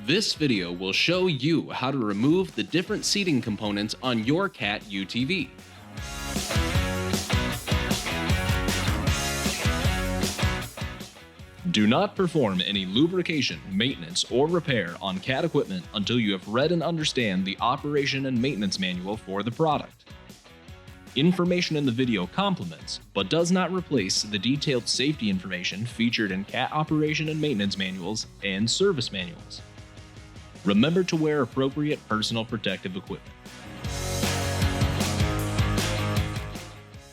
This video will show you how to remove the different seating components on your CAT UTV. Do not perform any lubrication, maintenance, or repair on CAT equipment until you have read and understand the operation and maintenance manual for the product. Information in the video complements, but does not replace the detailed safety information featured in CAT operation and maintenance manuals and service manuals. Remember to wear appropriate personal protective equipment.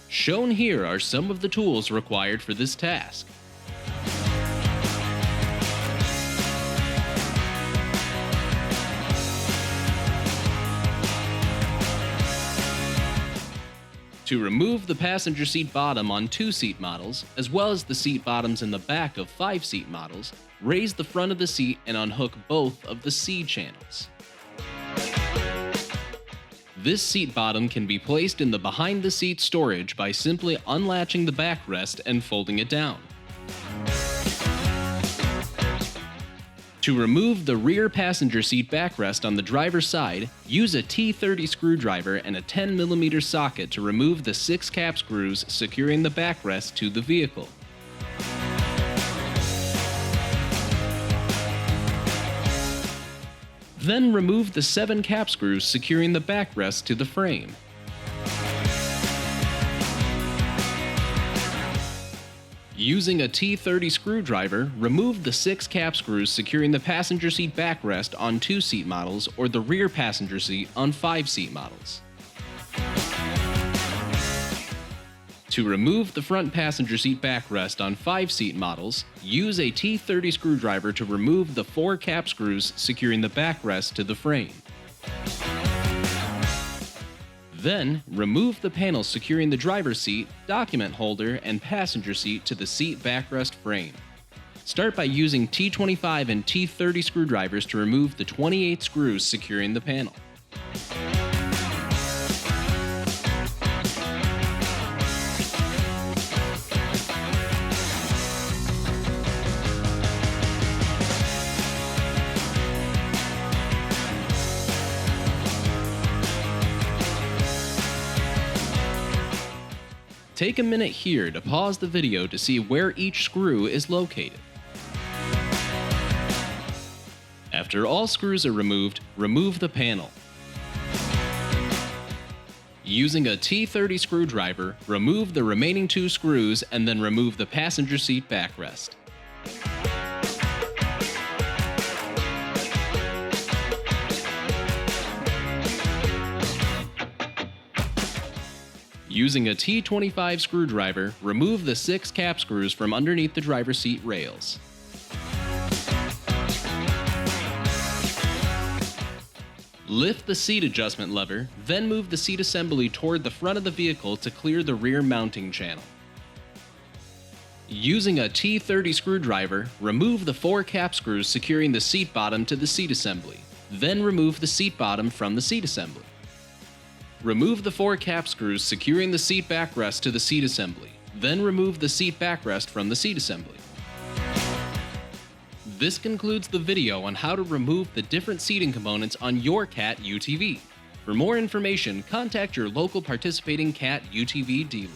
Shown here are some of the tools required for this task. To remove the passenger seat bottom on 2-seat models, as well as the seat bottoms in the back of 5-seat models, raise the front of the seat and unhook both of the C channels. This seat bottom can be placed in the behind-the-seat storage by simply unlatching the backrest and folding it down. To remove the rear passenger seat backrest on the driver's side, use a T30 screwdriver and a 10mm socket to remove the 6 cap screws securing the backrest to the vehicle. Then remove the 7 cap screws securing the backrest to the frame. Using a T30 screwdriver, remove the 6 cap screws securing the passenger seat backrest on 2-seat models or the rear passenger seat on 5-seat models. To remove the front passenger seat backrest on 5-seat models, use a T30 screwdriver to remove the 4 cap screws securing the backrest to the frame. Then, remove the panels securing the driver's seat, document holder, and passenger seat to the seat backrest frame. Start by using T25 and T30 screwdrivers to remove the 28 screws securing the panel. Take a minute here to pause the video to see where each screw is located. After all screws are removed, remove the panel. Using a T30 screwdriver, remove the remaining 2 screws and then remove the passenger seat backrest. Using a T25 screwdriver, remove the 6 cap screws from underneath the driver's seat rails. Lift the seat adjustment lever, then move the seat assembly toward the front of the vehicle to clear the rear mounting channel. Using a T30 screwdriver, remove the 4 cap screws securing the seat bottom to the seat assembly, then remove the seat bottom from the seat assembly. Remove the 4 cap screws securing the seat backrest to the seat assembly, then remove the seat backrest from the seat assembly. This concludes the video on how to remove the different seating components on your CAT UTV. For more information, contact your local participating CAT UTV dealer.